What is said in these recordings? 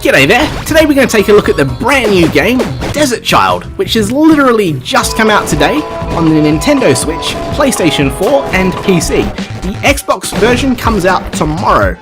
G'day there! Today we're going to take a look at the brand new game, Desert Child, which has literally just come out today on the Nintendo Switch, PlayStation 4 and PC. The Xbox version comes out tomorrow.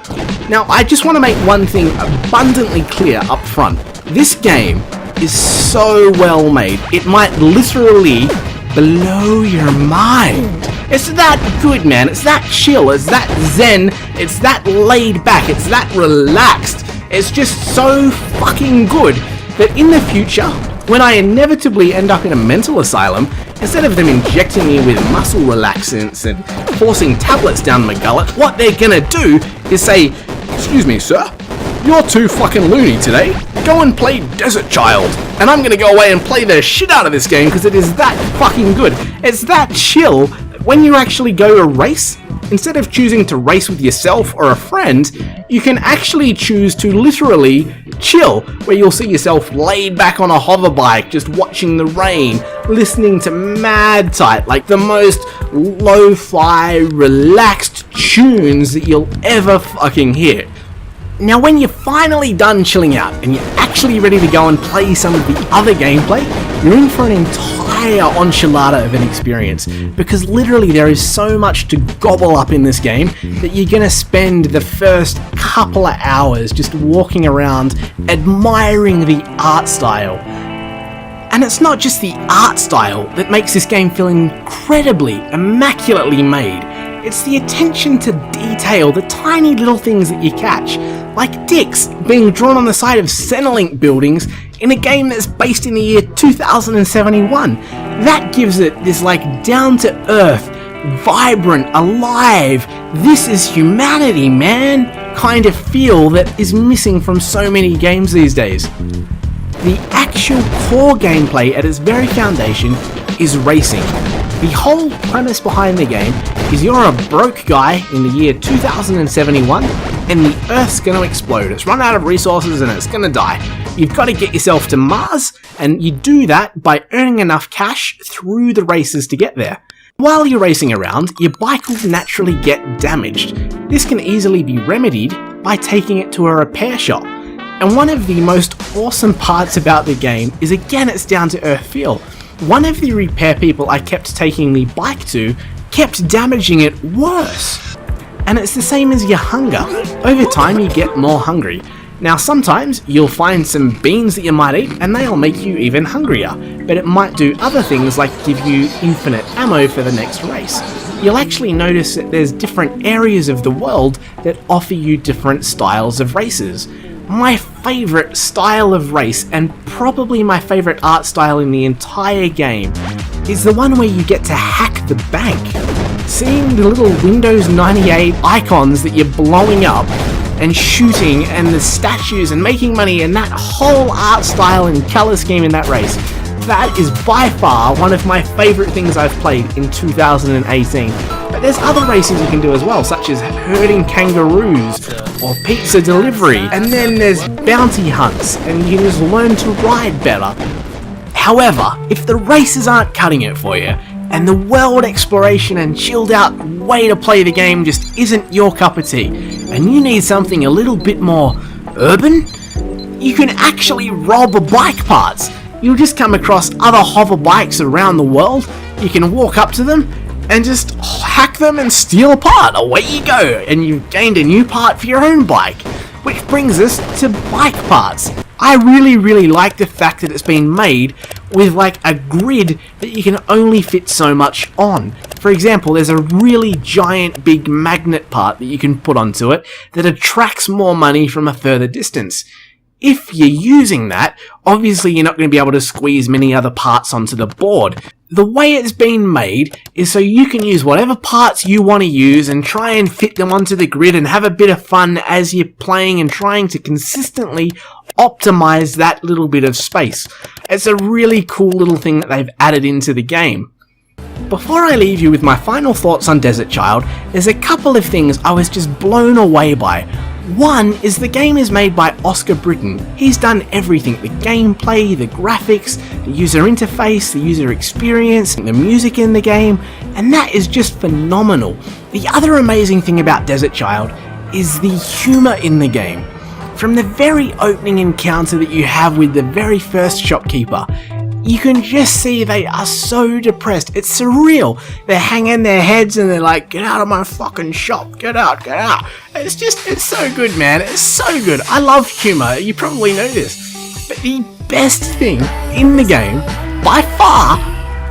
Now I just want to make one thing abundantly clear up front. This game is so well made, it might literally blow your mind. It's that good, man. It's that chill, it's that zen, it's that laid back, it's that relaxed. It's just so fucking good that in the future, when I inevitably end up in a mental asylum, instead of them injecting me with muscle relaxants and forcing tablets down my gullet, what they're gonna do is say, "Excuse me, sir, you're too fucking loony today. Go and play Desert Child." And I'm gonna go away and play the shit out of this game because it is that fucking good. It's that chill. When you actually go to race, instead of choosing to race with yourself or a friend, you can actually choose to literally chill, where you'll see yourself laid back on a hover bike, just watching the rain, listening to mad tight, like the most lo-fi, relaxed tunes that you'll ever fucking hear. Now when you're finally done chilling out and you're actually ready to go and play some of the other gameplay, you're in for an entire enchilada of an experience, because literally there is so much to gobble up in this game that you're going to spend the first couple of hours just walking around admiring the art style. And it's not just the art style that makes this game feel incredibly, immaculately made. It's the attention to detail, the tiny little things that you catch, like dicks being drawn on the side of Centrelink buildings in a game that's based in the year 2071. That gives it this like down-to-earth, vibrant, alive, this is humanity, man, kind of feel that is missing from so many games these days. The actual core gameplay at its very foundation is racing. The whole premise behind the game is you're a broke guy in the year 2071 and the Earth's going to explode. It's run out of resources and it's going to die. You've got to get yourself to Mars, and you do that by earning enough cash through the races to get there. While you're racing around, your bike will naturally get damaged. This can easily be remedied by taking it to a repair shop. And one of the most awesome parts about the game is, again, its down-to-earth feel. One of the repair people I kept taking the bike to kept damaging it worse. And it's the same as your hunger. Over time you get more hungry. Now sometimes you'll find some beans that you might eat and they'll make you even hungrier, but it might do other things like give you infinite ammo for the next race. You'll actually notice that there's different areas of the world that offer you different styles of races. My favourite style of race, and probably my favourite art style in the entire game, is the one where you get to hack the bank. Seeing the little Windows 98 icons that you're blowing up and shooting, and the statues and making money, and that whole art style and colour scheme in that race, that is by far one of my favourite things I've played in 2018. But there's other races you can do as well, such as herding kangaroos or pizza delivery, and then there's bounty hunts, and you can just learn to ride better. However, if the races aren't cutting it for you, and the world exploration and chilled out way to play the game just isn't your cup of tea, and you need something a little bit more urban, you can actually rob bike parts. You'll just come across other hover bikes around the world, you can walk up to them and just hack them and steal a part. Away you go, and you've gained a new part for your own bike. Which brings us to bike parts. I really like the fact that it's been made with like a grid that you can only fit so much on. For example, there's a really giant big magnet part that you can put onto it that attracts more money from a further distance. If you're using that, obviously you're not going to be able to squeeze many other parts onto the board. The way it's been made is so you can use whatever parts you want to use and try and fit them onto the grid and have a bit of fun as you're playing and trying to consistently optimize that little bit of space. It's a really cool little thing that they've added into the game. Before I leave you with my final thoughts on Desert Child, there's a couple of things I was just blown away by. One is the game is made by Britton. He's done everything: the gameplay, the graphics, the user interface, the user experience, the music in the game, and that is just phenomenal. The other amazing thing about Desert Child is the humour in the game. From the very opening encounter that you have with the very first shopkeeper, you can just see they are so depressed. It's surreal. They're hanging their heads and they're like, get out of my fucking shop, get out, get out. It's so good, man. It's so good. I love humour. You probably know this. But the best thing in the game, by far,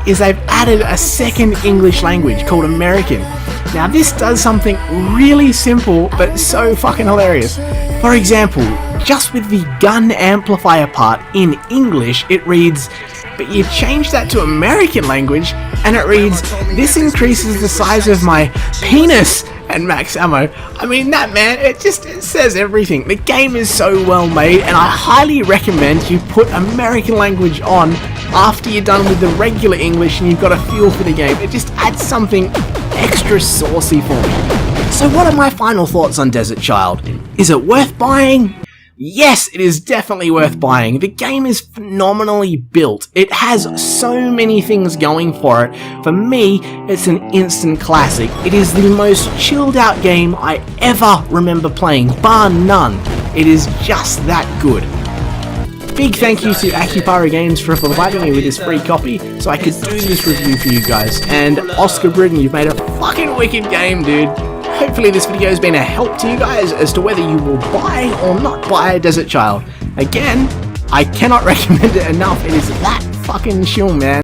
is they've added a second English language called American. Now this does something really simple but so fucking hilarious. For example, just with the gun amplifier part in English, it reads, but you change that to American language and it reads, this increases the size of my penis and max ammo. I mean, that, man, it says everything. The game is so well made, and I highly recommend you put American language on after you're done with the regular English and you've got a feel for the game. It just adds something extra saucy for me. So what are my final thoughts on Desert Child? Is it worth buying? Yes, it is definitely worth buying. The game is phenomenally built. It has so many things going for it. For me, it's an instant classic. It is the most chilled out game I ever remember playing, bar none. It is just that good. Big thank you to Akupara Games for providing me with this free copy so I could do this review for you guys. And Oscar Britton, you've made a fucking wicked game, dude. Hopefully this video has been a help to you guys as to whether you will buy or not buy Desert Child. Again, I cannot recommend it enough. It is that fucking chill, man.